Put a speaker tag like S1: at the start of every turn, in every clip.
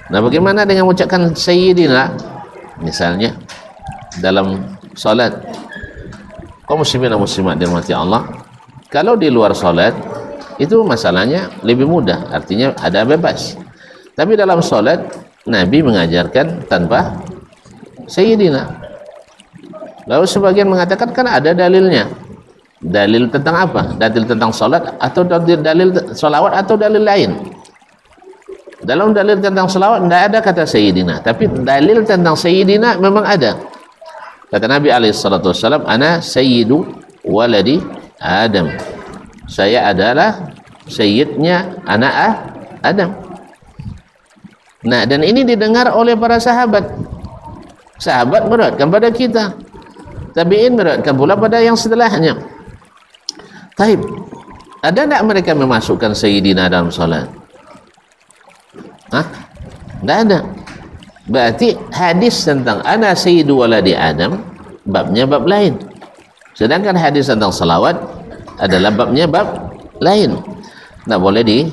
S1: Nah, bagaimana dengan mengucapkan sayyidina misalnya dalam salat? Kaum muslimin dan muslimat dirahmati Allah, kalau di luar salat itu masalahnya lebih mudah, artinya ada bebas. Tapi dalam salat Nabi mengajarkan tanpa sayyidina. Lalu sebagian mengatakan kan ada dalilnya. Dalil tentang apa? Dalil tentang salat atau dalil salawat atau dalil lain? Dalam dalil tentang salawat tidak ada kata sayyidina, tapi dalil tentang sayyidina memang ada. Kata Nabi SAW, ana sayyidu waladi Adam. Saya adalah sayyidnya anak Adam. Nah, dan ini didengar oleh para sahabat. Sahabat beratkan pada kita, tabi'in beratkan pula pada yang setelahnya. Taib, ada tak mereka memasukkan sayyidina dalam salat? Hah? Tidak ada. Berarti hadis tentang ana sayyidu waladi Adam babnya bab lain, sedangkan hadis tentang salawat adalah babnya bab lain. Tak boleh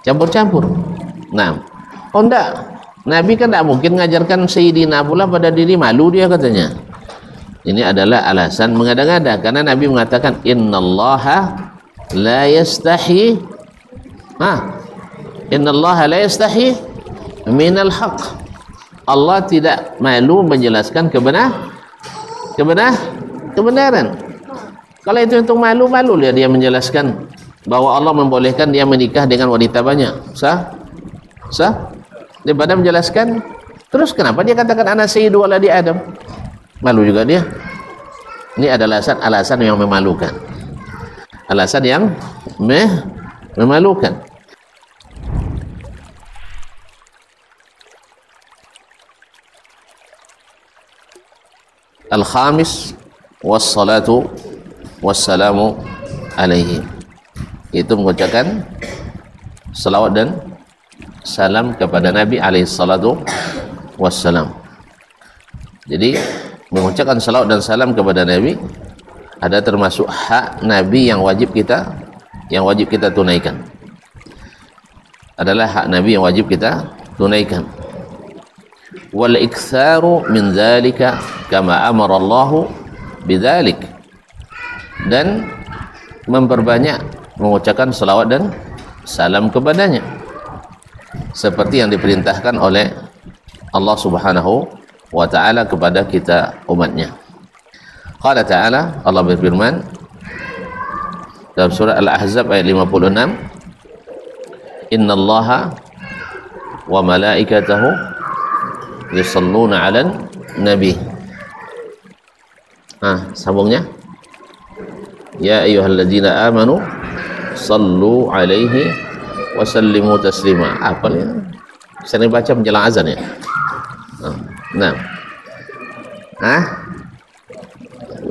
S1: campur-campur. Nah, oh enggak, Nabi kan tak mungkin mengajarkan sayyidina pula pada diri, malu dia katanya. Ini adalah alasan mengada-ngada, karena Nabi mengatakan innallaha la yastahi innallaha la yastahi minal haq. Allah tidak malu menjelaskan kebenaran. Kalau itu untuk malu dia menjelaskan bahwa Allah membolehkan dia menikah dengan wanita banyak. Sah? Daripada menjelaskan, terus kenapa dia katakan ana sayyidu waladi Adam? Malu juga dia. Ini adalah alasan yang memalukan. Alasan yang memalukan. Al-khamis wassalatu wassalamu alaihi, itu mengucapkan salawat dan salam kepada Nabi alaihi salatu wassalam. Jadi mengucapkan salawat dan salam kepada Nabi ada termasuk hak Nabi yang wajib kita tunaikan. Adalah hak Nabi yang wajib kita tunaikan. Wal iktsaru min dzalika kama amara Allah bidzalik, dan memperbanyak mengucapkan salawat dan salam kepadanya seperti yang diperintahkan oleh Allah Subhanahu wa ta'ala kepada kita umatnya. Qala ta'ala, Allah berfirman dalam surah Al-Ahzab ayat 56, innallaha wa malaikatahu yusalluna 'alan nabi. Sambungnya, ya ayyuhalladzina amanu sallu 'alaihi wa sallimu taslima. Apa ya? Sering baca menjelang azan ya. Nah.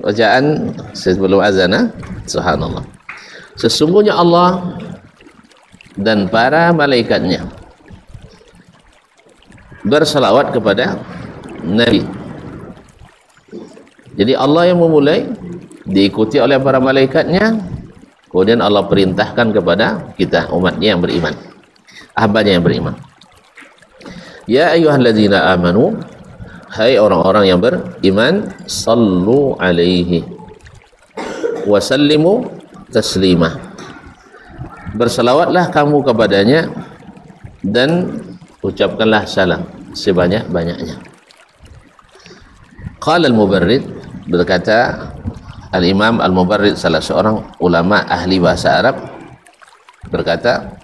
S1: Bacaan sebelum azan, subhanallah. Sesungguhnya Allah dan para malaikatnya bersalawat kepada Nabi. Jadi Allah yang memulai, diikuti oleh para malaikatnya, kemudian Allah perintahkan kepada kita umatnya yang beriman, hambanya yang beriman. Ya ayyuhalladzina amanu, hai orang-orang yang beriman, sallu alaihi wa sallimu taslima. Bersalawatlah kamu kepadanya dan ucapkanlah salam sebanyak-banyaknya. Qala al-Mubarrid, berkata Al-Imam Al-Mubarrid, salah seorang ulama ahli bahasa Arab, berkata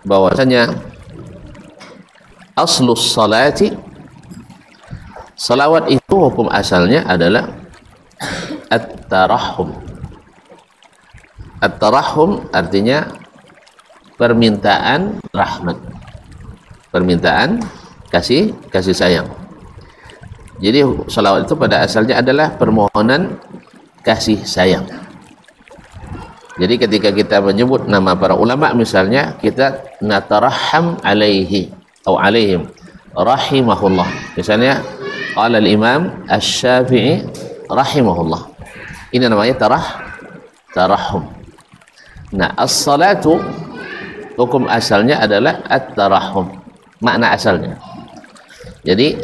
S1: bahwasanya aslus salati, salawat itu hukum asalnya adalah at-tarahhum. At-tarahhum artinya permintaan rahmat, permintaan kasih sayang. Jadi salawat itu pada asalnya adalah permohonan kasih sayang. Jadi ketika kita menyebut nama para ulama misalnya, kita natarahham alaihi atau alaihim rahimahullah. Misalnya qala al-Imam Asy-Syafi'i rahimahullah. Ini namanya tarahhum. Nah, as-salatu hukum asalnya adalah at-tarahum, makna asalnya. Jadi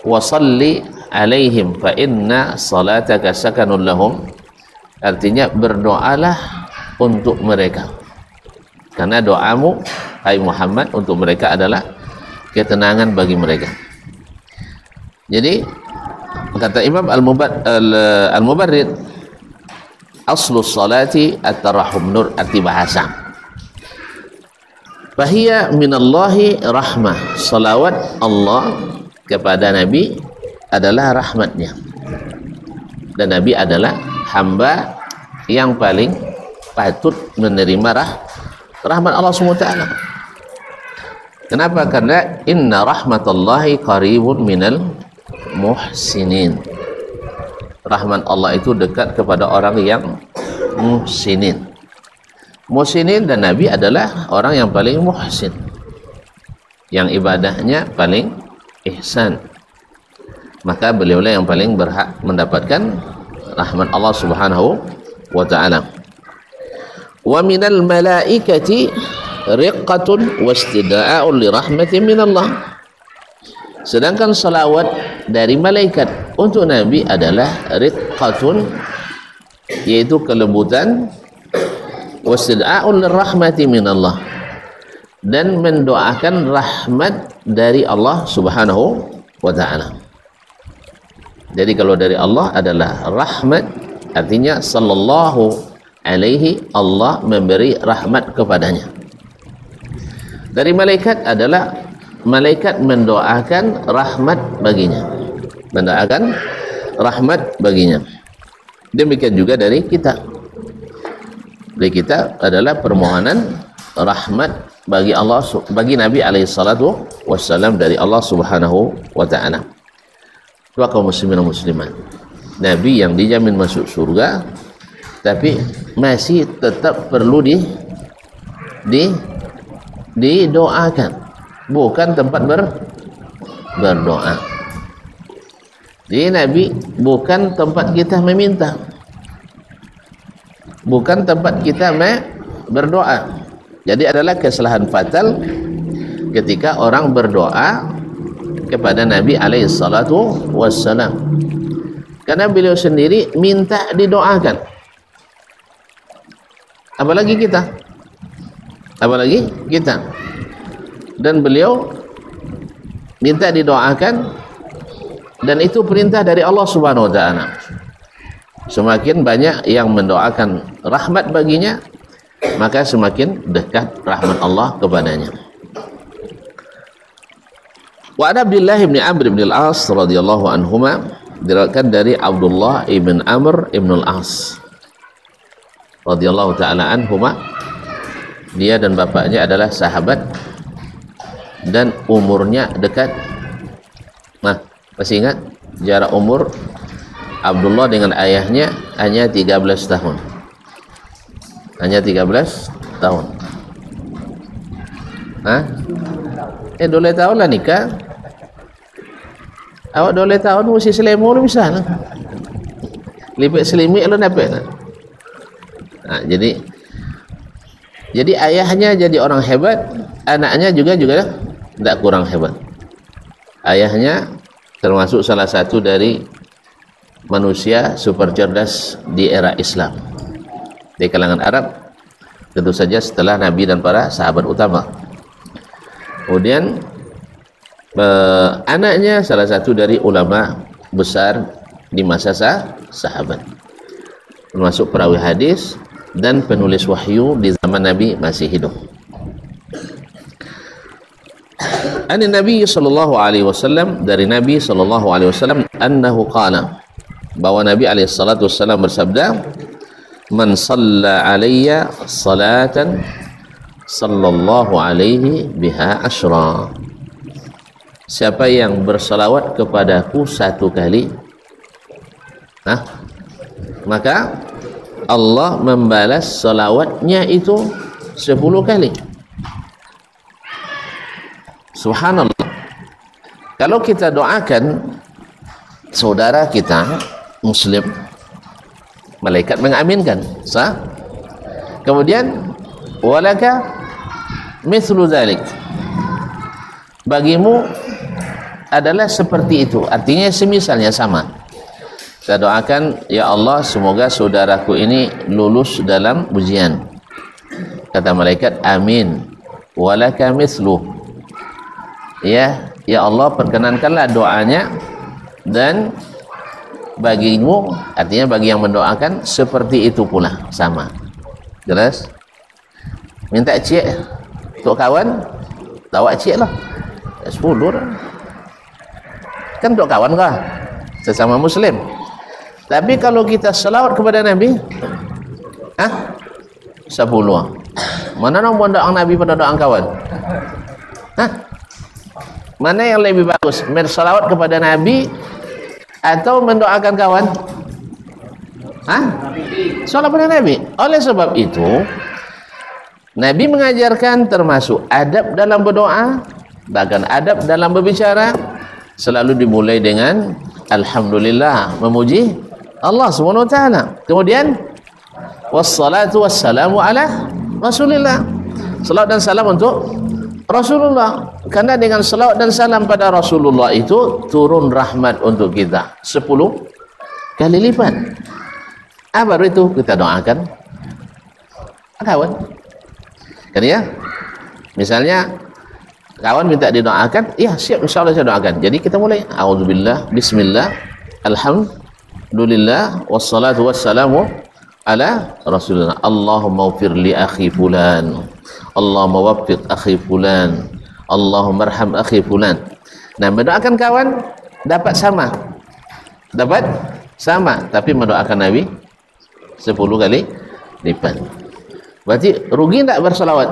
S1: wasalli alaihim fa inna salataka sakanun lahum, artinya berdoalah untuk mereka karena doamu hai Muhammad untuk mereka adalah ketenangan bagi mereka. Jadi kata Imam Al-Mubarrid, aslus salati at-tarahum, nur arti bahasa. Fahiya minallahi rahmah, salawat Allah kepada Nabi adalah rahmatnya, dan Nabi adalah hamba yang paling patut menerima rahmat Allah SWT. Kenapa? Karena inna rahmatallahi qaribun minal muhsinin, rahmat Allah itu dekat kepada orang yang muhsinin. Muhsinin dan Nabi adalah orang yang paling muhsin, yang ibadahnya paling ihsan, maka beliaulah yang paling berhak mendapatkan rahmat Allah Subhanahu wa ta'ala. Wa minal malaikati riqqatun wastida'a'un li rahmatin minallah. Sedangkan salawat dari malaikat untuk Nabi adalah riqqatun, yaitu kelembutan, wastida'a'un li rahmatin minallah, dan mendoakan rahmat dari Allah Subhanahu wa ta'ala. Jadi kalau dari Allah adalah rahmat, artinya sallallahu alaihi, Allah memberi rahmat kepadanya. Dari malaikat adalah malaikat mendoakan rahmat baginya, mendoakan rahmat baginya. Demikian juga dari kita. Dari kita adalah permohonan rahmat bagi Allah, bagi Nabi alaihi salatu wassalam dari Allah Subhanahu wa ta'ala. Dua kaum muslimin dan muslimat, Nabi yang dijamin masuk surga, tapi masih tetap perlu didoakan, bukan tempat berdoa. Jadi Nabi bukan tempat kita meminta, bukan tempat kita berdoa. Jadi adalah kesalahan fatal ketika orang berdoa kepada Nabi alaihi salatu wassalam, karena beliau sendiri minta didoakan, apalagi kita, dan beliau minta didoakan, dan itu perintah dari Allah Subhanahu wa ta'ala. Semakin banyak yang mendoakan rahmat baginya, maka semakin dekat rahmat Allah kepadanya. Wa Abdullah bin Amr bin al-As radhiyallahu anhuma, diriwayatkan dari Abdullah ibn Amr ibn al-As radhiyallahu taala anhuma, dia dan bapaknya adalah sahabat dan umurnya dekat. Nah, masih ingat jarak umur Abdullah dengan ayahnya hanya 13 tahun. Hanya 13 tahun. Hah? 12 tahun lah nikah. Awak 12 tahun mesti selemo lu bisa lah. Lipik selimik lu dapat lah. Nah, jadi ayahnya jadi orang hebat, anaknya juga tidak kurang hebat. Ayahnya termasuk salah satu dari manusia super cerdas di era Islam di kalangan Arab, tentu saja setelah Nabi dan para sahabat utama. Kemudian anaknya salah satu dari ulama besar di masa sahabat, termasuk perawi hadis dan penulis wahyu di zaman Nabi masih hidup. An Nabi sallallahu alaihi wasallam, dari Nabi sallallahu alaihi wasallam, annahu qala, bahwa Nabi alaihi salatu wasallam bersabda, man shalla alayya salatan sallallahu alaihi biha asyra, siapa yang bersalawat kepadaku satu kali, maka Allah membalas salawatnya itu 10 kali. Subhanallah. Kalau kita doakan saudara kita muslim, malaikat mengaminkan, sah? Kemudian walaka mithlu dzalik. Bagimu adalah seperti itu. Artinya semisalnya sama. Kita doakan, ya Allah, semoga saudaraku ini lulus dalam ujian. Kata malaikat, amin. Walaka mithlu. Ya Allah, perkenankanlah doanya, dan bagimu, artinya bagi yang mendoakan, seperti itu pula, sama. Jelas? Minta cik untuk kawan, tawak cik lah 10 lah. Kan untuk kawan kah? Sesama Muslim. Tapi kalau kita selawat kepada Nabi, 10. Mana nombor doa Nabi pada doa kawan? Mana yang lebih bagus? Berselawat kepada Nabi atau mendoakan kawan? Selawat kepada Nabi. Oleh sebab itu, Nabi mengajarkan termasuk adab dalam berdoa, bahkan adab dalam berbicara, selalu dimulai dengan alhamdulillah, memuji Allah SWT. Kemudian wassalatu wassalamu ala Rasulillah. Salawat dan salam untuk Rasulullah. Karena dengan salawat dan salam pada Rasulullah itu turun rahmat untuk kita 10 kali lipat. Baru itu kita doakan kawan. Kan ya? Misalnya kawan minta didoakan, ya siap, insyaallah saya doakan. Jadi kita mulai auzubillah, bismillah, alhamdulillah, wassalatu wassalamu ala Rasulullah. Allahumma ighfir li akhi fulan, Allahumma waffiq akhi fulan, Allahumma arham akhi fulan. Nah, mendoakan kawan dapat sama, tapi mendoakan Nabi 10 kali lipat. Berarti rugi tak berselawat?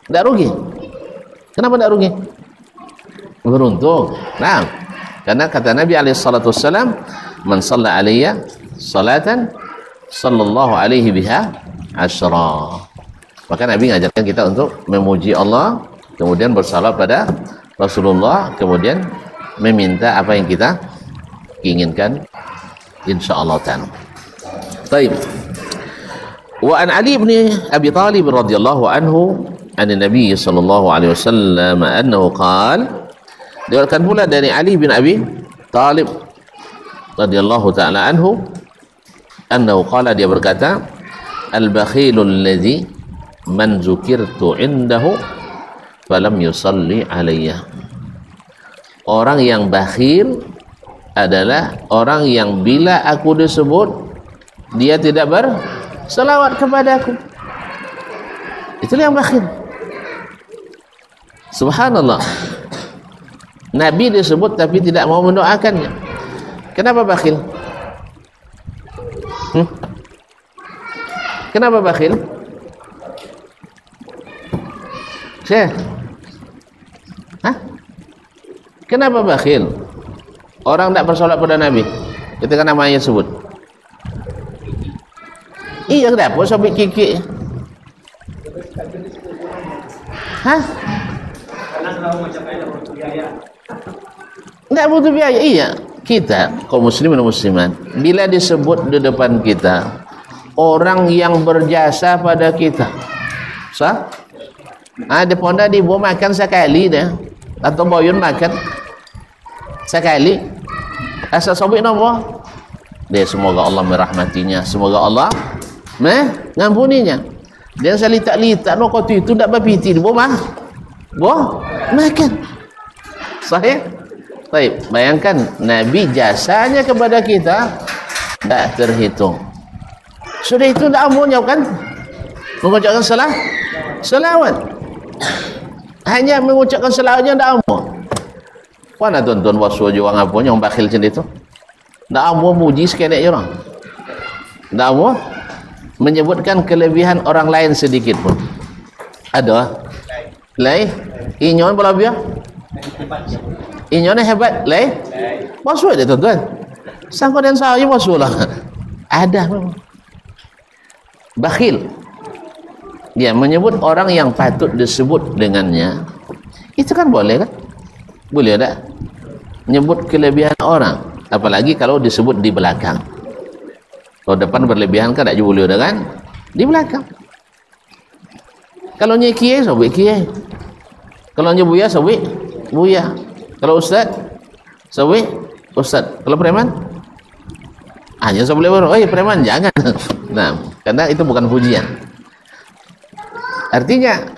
S1: Tak rugi. Kenapa tak rugi? Beruntung. Nah, karena kata Nabi SAW, man shalla alayya salatan sallallahu alaihi biha asyra. Maka Nabi mengajarkan kita untuk memuji Allah, kemudian bersalawat pada Rasulullah, kemudian meminta apa yang kita inginkan, insyaallah ta'ala. Baik. Wa an Ali bin Abi Thalib radhiyallahu anhu an Nabi sallallahu alaihi wasallam annahu qala, diriwayatkan pula dari Ali bin Abi Thalib radhiyallahu taala anhu annahu qala, dia berkata, al-bakhilul ladzi man zukirtu indahu falam yusalli alayya. Orang yang bakhil adalah orang yang bila aku disebut dia tidak berselawat kepadaku. Itulah yang bakhil. Subhanallah. Nabi disebut tapi tidak mau mendoakannya. Kenapa bakhil? Kenapa bakhil? Syekh? Kenapa bakhil? Orang tidak bersolat pada Nabi ketika namanya sebut. Iya, kenapa sobek kiki? Tidak butuh biaya. Iya, kita kaum muslimin dan muslimat, bila disebut di depan kita orang yang berjasa pada kita, ada ponda di buah makan sekali dah, atau boyun makan sekali, asal sobek nombor dia, semoga Allah merahmatinya, semoga Allah mengampuninya. Dia salitak-litak no kau itu tak berpiti di buah makan. Sahih? Baik, bayangkan Nabi jasanya kepada kita tak terhitung. Sudah itu tak amunnya kan? Mengucapkan selawat. Hanya mengucapkan selawatnya tak amun. Mana tuan-tuan wasu juang apa yang bakhil macam itu? Tak amun muji sekali orang. Tak amun menyebutkan kelebihan orang lain sedikit pun. Ada? Lain? Inyon pula biar? Inyon hebat? Lain? Wasu dia tuan-tuan. Sangka dan saya wasu lah. Ada memang. Bakhil. Dia menyebut orang yang patut disebut dengannya. Itu kan boleh kan? Boleh tak? Menyebut kelebihan orang. Apalagi kalau disebut di belakang. Kalau depan berlebihan kan tak boleh dah kan? Di belakang. Kalau nya kiai sabit kiai, kalau nya buya sabit buya, kalau ustaz sabit ustaz, kalau preman hanya boleh baru, oh preman jangan. Nah, karena itu bukan pujian. Artinya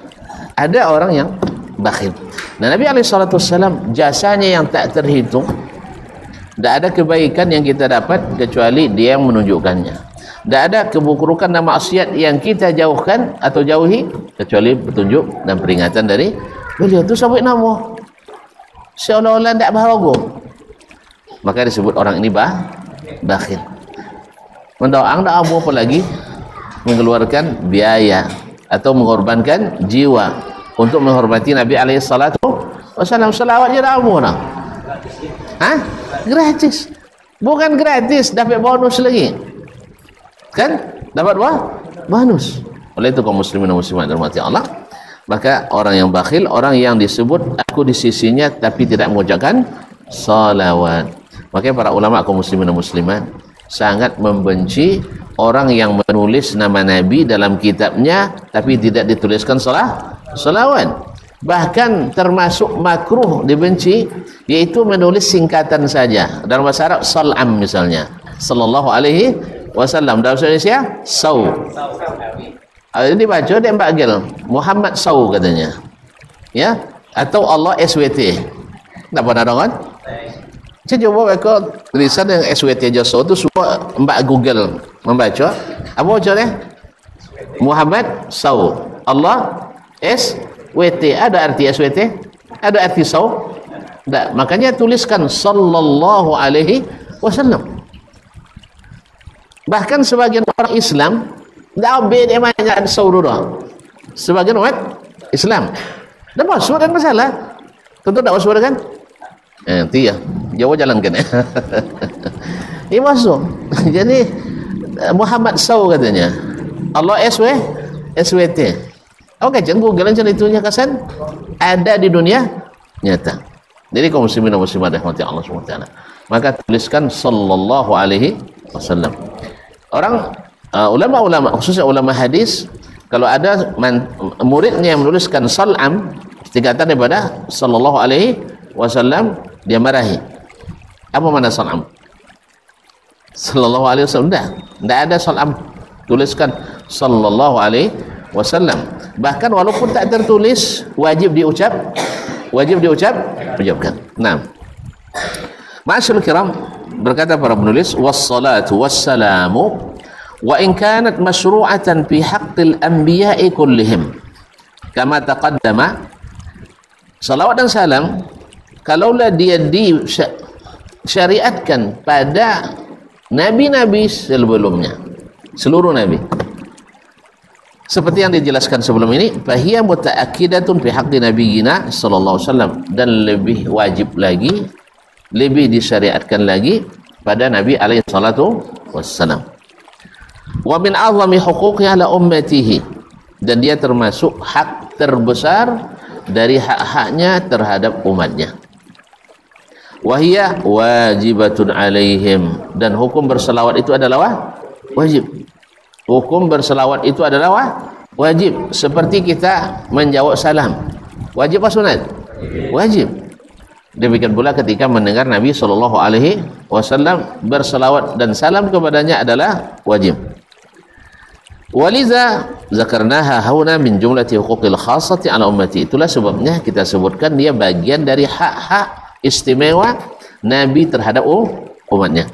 S1: ada orang yang bakhil. Nah, Nabi SAW jasanya yang tak terhitung. Tak ada kebaikan yang kita dapat kecuali dia yang menunjukkannya. Tak ada keburukan dan maksiat yang kita jauhkan atau jauhi kecuali petunjuk dan peringatan dari beliau. Itu sabit nama seolah-olah tak bahagia, maka disebut orang ini bakhil. Mendoang tak apa lagi mengeluarkan biaya atau mengorbankan jiwa untuk menghormati Nabi SAW. Salawat je dah amu nak. Gratis. Bukan gratis, dapat bonus lagi. Kan? Dapat bonus. Oleh itu kaum muslimin dan muslimat dirahmati Allah, maka orang yang bakhil, orang yang disebut aku di sisinya tapi tidak mengucapkan salawat. Makanya para ulama kaum muslimin dan muslimat sangat membenci orang yang menulis nama Nabi dalam kitabnya tapi tidak dituliskan salawat. Bahkan termasuk makruh, dibenci, yaitu menulis singkatan saja. Dalam bahasa Arab sal'am misalnya, sallallahu alaihi wasallam. Dalam bahasa Indonesia saw. Ini baca dia panggil Muhammad saw katanya. Ya, atau Allah SWT. Tak pernah dengar? Saya cuba baca tulisan yang SWT aja saw tu semua mbak Google membaca. Apa baca dia? Muhammad saw. Allah SWT. Ada arti SWT? Ada arti saw? Tak. Makanya tuliskan sallallahu alaihi wasallam. Bahkan sebagian orang Islam dah beda banyak saw dulu. Sebagian umat Islam dah masuk dan masalah. Tentu tak masuk kan? Nanti ya Jawa jalankan. Ini masuk. Jadi Muhammad saw katanya. Allah SWT. Oke, jangan Google aja itunya kasan ada di dunia nyata. Jadi kaum muslimin dan muslimat rahmati Allah SWT, maka tuliskan sallallahu alaihi wasallam. Orang ulama-ulama, khususnya ulama hadis, kalau ada muridnya yang menuliskan sal'am tingkatan daripada sallallahu alaihi wasallam, dia marahi. Apa mana sal'am? Sallallahu alaihi wasallam tidak ada sal'am, tuliskan sallallahu alaihi wasallam. Bahkan walaupun tak tertulis wajib diucapkan. Nah, ma'asyiral kiram, berkata para penulis, wassalatu wassalamu wa in kanat masyru'atan fi haqqil anbiya'i kullihim kama taqaddama. Salawat dan salam kalaulah dia disyariatkan pada nabi-nabi sebelumnya, seluruh nabi, seperti yang dijelaskan sebelum ini, fahiya muta'akkidatun fi haqqi nabiyina sallallahu alaihi wasallam, dan lebih wajib lagi, lebih disyariatkan lagi pada Nabi alaihi salatu wassalam. Wa min azami huquqi ala ummatihi, dan dia termasuk hak terbesar dari hak-haknya terhadap umatnya. Wahia wajibatun alaihim, dan hukum berselawat itu adalah wajib. Hukum berselawat itu adalah wajib. Seperti kita menjawab salam, wajib atau sunat? Wajib. Demikian pula ketika mendengar Nabi SAW berselawat dan salam kepadanya adalah wajib. Waliza zakarnaha hauna min jumlati huquqil khassati ala ummati. Itulah sebabnya kita sebutkan dia bagian dari hak-hak istimewa Nabi terhadap umatnya.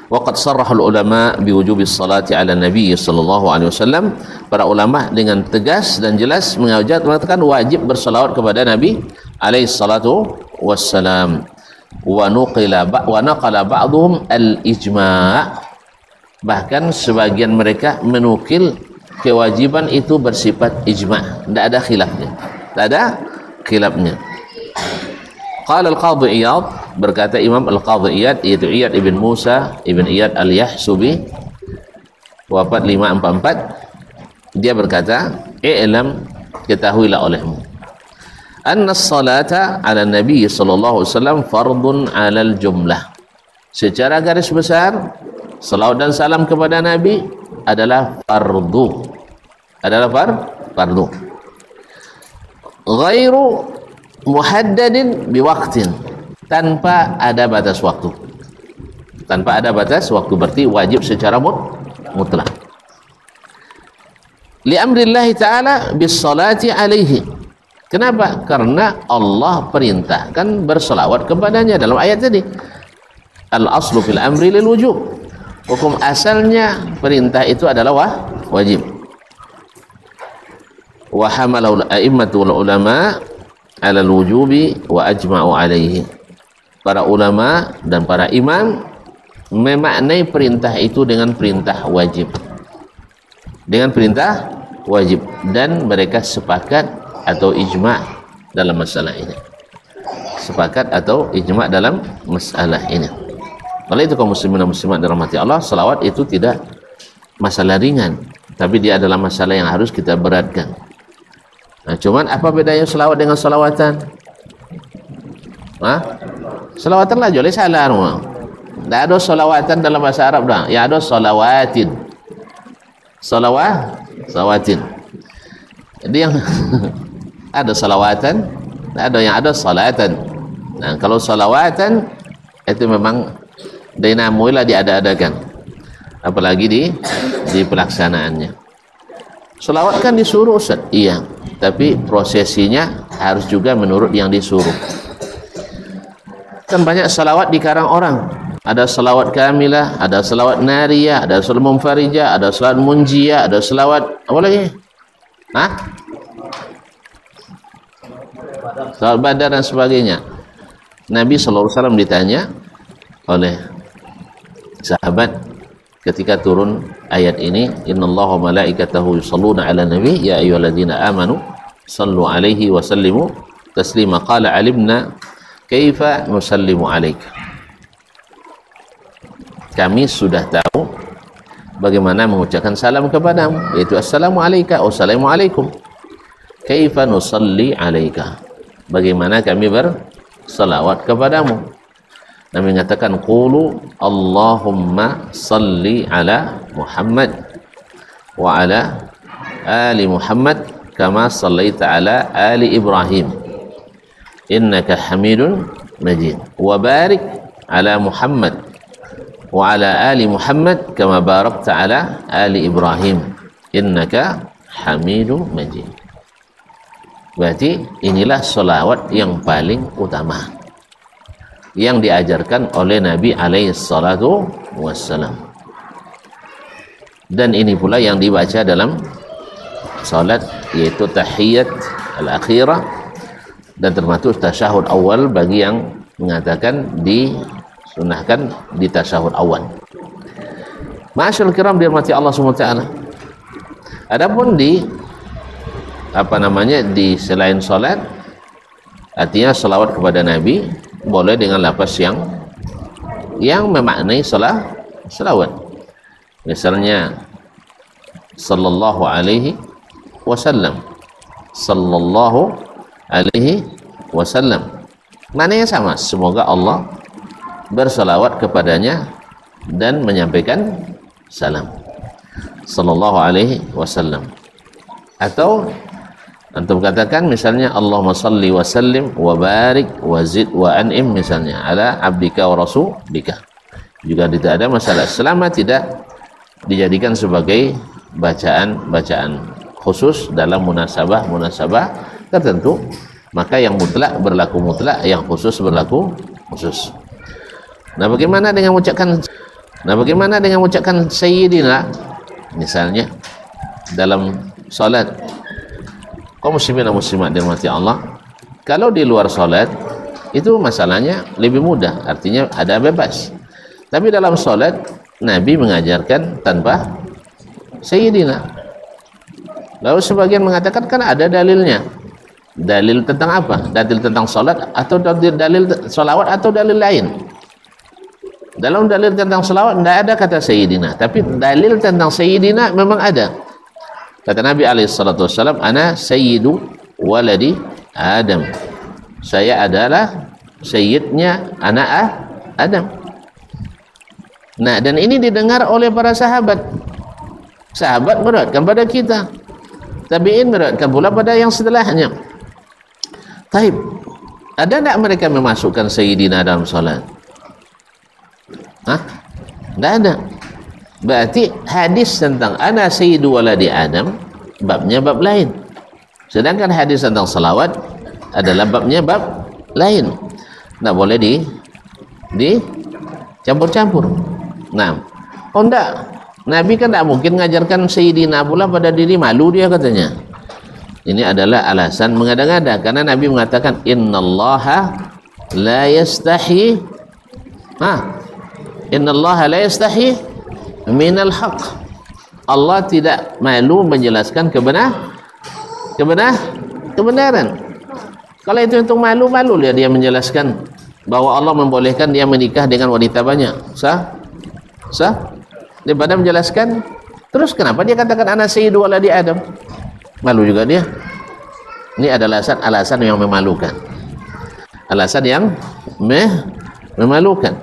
S1: Waqad sarraha ulama biwujubi salati ala nabi sallallahu alaihi wasallam. Para ulama dengan tegas dan jelas mengatakan wajib bersalawat kepada Nabi alaihi salatu wassalam. Wa naqala ba'dhum al-ijma'. Bahkan sebagian mereka menukil kewajiban itu bersifat ijma', tidak ada khilafnya. Tak ada khilafnya. Qala al-Qadhi Iyad, berkata Imam al-Qadhi Iyad, yaitu Iyad ibn Musa ibn Iyad al-Yahsubi, wafat 544, dia berkata, i'lam, ketahuilah olehmu, anna as-salata ala nabi sallallahu alaihi wasallam fardun alal jumlah. Secara garis besar, salawat dan salam kepada Nabi adalah fardu adalah fardu. Ghairu muhaddadin biwaqtin, tanpa ada batas waktu. Tanpa ada batas waktu berarti wajib secara mutlak. Li amrillahi ta'ala bis salati alaihi. Kenapa? Karena Allah perintahkan berselawat kepadanya dalam ayat tadi. Al aslu fil amri lil wujub. Hukum asalnya perintah itu adalah wajib. Wa hamalahu a'immatul ulama 'ala al-wujubi wa ajma'u 'alaihi. Para ulama dan para imam memaknai perintah itu dengan perintah wajib. Dengan perintah wajib, dan mereka sepakat atau ijma' dalam masalah ini. Sepakat atau ijma' dalam masalah ini. Oleh itu kaum muslimin dan muslimat dirahmati Allah, salawat itu tidak masalah ringan, tapi dia adalah masalah yang harus kita beratkan. Nah, cuman apa bedanya salawat dengan salawatan? Salawatan lah boleh salah rumah. Tidak ada salawatan dalam bahasa Arab dah. Ya ada salawatin. Salawatin. Jadi yang ada salawatan, ada yang ada salatan. Nah, kalau salawatan itu memang dinamoilah diada-adakan. Apalagi di pelaksanaannya. Salawat kan disuruh Ustaz. Iya, tapi prosesinya harus juga menurut yang disuruh. Kan banyak salawat dikarang orang. Ada salawat kamilah, ada salawat nariyah, ada salawat munfarijah, ada salawat munjiyah, ada salawat apa lagi? Salawat badar dan sebagainya. Nabi SAW ditanya oleh sahabat ketika turun ayat ini, innallaha wa malaikatahu yusholluna 'alan nabi ya ayyuhalladzina amanu sallu 'alaihi wa sallimu taslima. Qala 'alimna kaifa nusallimu 'alaika. Kami sudah tahu bagaimana mengucapkan salam kepadamu, yaitu assalamu alayka, assalamu alaikum. Kaifa nusalli alayka, bagaimana kami bersalawat kepadamu. Nabi mengatakan qulu Allahumma salli ala Muhammad wa ala ali Muhammad kama sallaita ala ali Ibrahim innaka Hamidun Majid, wa barik ala Muhammad wa ala ali Muhammad kama barakta ala ali Ibrahim innaka Hamidum Majid. Berarti inilah salawat yang paling utama yang diajarkan oleh Nabi alaihi salatu wassalam, dan ini pula yang dibaca dalam salat, yaitu tahiyat al-akhirah, dan termasuk tasyahud awal bagi yang mengatakan disunahkan di tasyahud awal. Ma'asyiral kiram dirahmati Allah SWT. Adapun di di selain salat, artinya salawat kepada Nabi boleh dengan lafaz yang memaknai salawat. Misalnya sallallahu alaihi wasallam, sallallahu alaihi wasallam, maknanya sama, semoga Allah bersalawat kepadanya dan menyampaikan salam, sallallahu alaihi wasallam. Atau antum katakan misalnya Allahumma salli wa sallim wa barik wa zid wa an'im misalnya ala abdika wa rasulika, juga tidak ada masalah selama tidak dijadikan sebagai bacaan khusus dalam munasabah tertentu, maka yang mutlak berlaku mutlak, yang khusus berlaku khusus. Nah, bagaimana dengan mengucapkan sayyidina misalnya dalam salat? Kaum muslimin dan muslimat dirahmati Allah, kalau di luar salat itu masalahnya lebih mudah, artinya ada bebas. Tapi dalam salat Nabi mengajarkan tanpa sayyidina. Lalu sebagian mengatakan kan ada dalilnya. Dalil tentang apa? Dalil tentang salat atau dalil salawat atau dalil lain? Dalam dalil tentang salawat tidak ada kata sayyidina, tapi dalil tentang sayyidina memang ada. Kata Nabi alaihissalam, ana sayyidu waladi Adam, saya adalah sayyidnya anak Adam. Nah, dan ini didengar oleh para sahabat beratkan pada kita. tabi'in meriwayatkan pula pada yang setelahnya. Taib, ada tak mereka memasukkan Sayyidina dalam solat? Tak ada. Berarti hadis tentang ana sayyidu waladi Adam babnya bab lain, sedangkan hadis tentang salawat adalah babnya bab lain. Tak boleh campur-campur. Nah, tak, Nabi kan tak mungkin mengajarkan Sayyidina pula pada diri, malu dia katanya. Ini adalah alasan mengada-ngada, karena Nabi mengatakan innallaha la yastahi innallaha la yastahi minal haq. Allah tidak malu menjelaskan kebenaran. Kalau itu untuk malu dia menjelaskan bahwa Allah membolehkan dia menikah dengan wanita banyak. Sah? Daripada menjelaskan, terus kenapa dia katakan ana sayyidu waladi Adam? Malu juga dia. Ini adalah alasan yang memalukan. Alasan yang memalukan.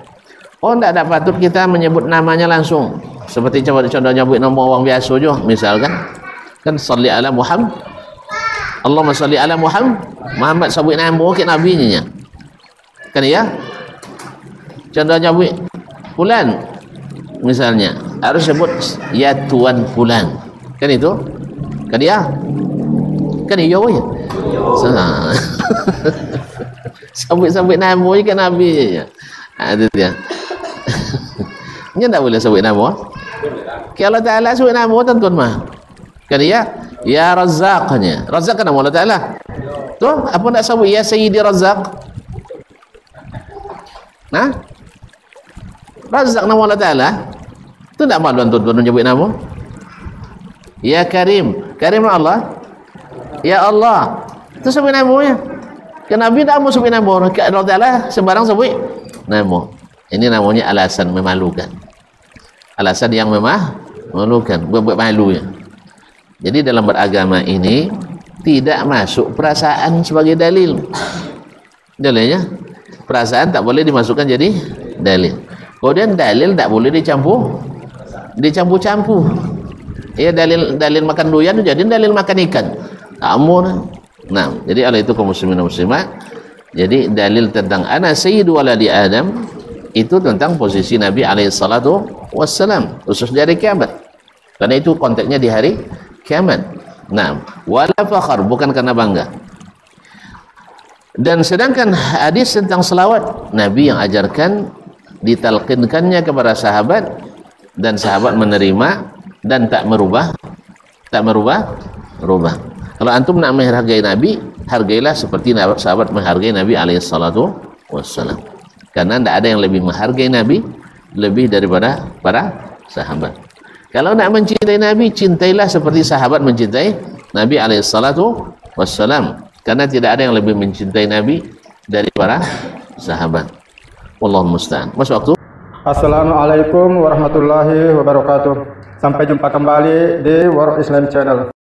S1: Tak patut kita menyebut namanya langsung. Seperti contohnya nyebut nama orang biasa je, misalkan kan salli ala Muhammad, Allahumma salli ala Muhammad, sebut nama ke nabinya kan ya. Contohnya nyebut fulan misalnya, harus sebut ya tuan fulan, kan itu kan ya, kan iya ya. Sebut nama ke nabinya. Itu dia. Ini tak boleh sebut nama. Kalau Allah Ta'ala sebut nama tuan-tuan mah. Kan ya Razzaqnya. Razzaq kan nama Allah Ta'ala. Tu apa nak sebut ya Sayyidi Razzaq? Razzaq nama Allah Ta'ala. Tu tak malu tuan-tuan menyebut nama. Ya Karim. Karim Allah. Ya Allah. Tu sebut namanya. Kan Nabi tak mau sebut nama. Allah Ta'ala sembarang sebut nama. Ini namanya alasan memalukan. Alasan yang memalukan, buat malu ya. Jadi dalam beragama ini tidak masuk perasaan sebagai dalil. Dalilnya, perasaan tak boleh dimasukkan jadi dalil. Kemudian dalil tak boleh dicampur-campur. Ya, dalil makan durian jadi dalil makan ikan. Amun. Nah, jadi oleh itu kaum muslimin dan muslimat, jadi dalil tentang ana sayyidu waladi Adam itu tentang posisi Nabi alaihissalatu wassalam khusus di hari kiamat, karena itu konteksnya di hari kiamat. Nah, wala fakhar, bukan karena bangga. Dan sedangkan hadis tentang selawat, Nabi yang ajarkan, ditalqinkannya kepada sahabat, dan sahabat menerima dan tak merubah. Kalau antum nak menghargai Nabi, hargailah seperti sahabat menghargai Nabi alaihissalatu wassalam. Karena tidak ada yang lebih menghargai Nabi lebih daripada para sahabat. Kalau nak mencintai Nabi, cintailah seperti sahabat mencintai Nabi alaihissalatu wassalam. Karena tidak ada yang lebih mencintai Nabi dari para sahabat. Wallahu musta'an. Mas waktu.
S2: Assalamualaikum warahmatullahi wabarakatuh. Sampai jumpa kembali di World Islam Channel.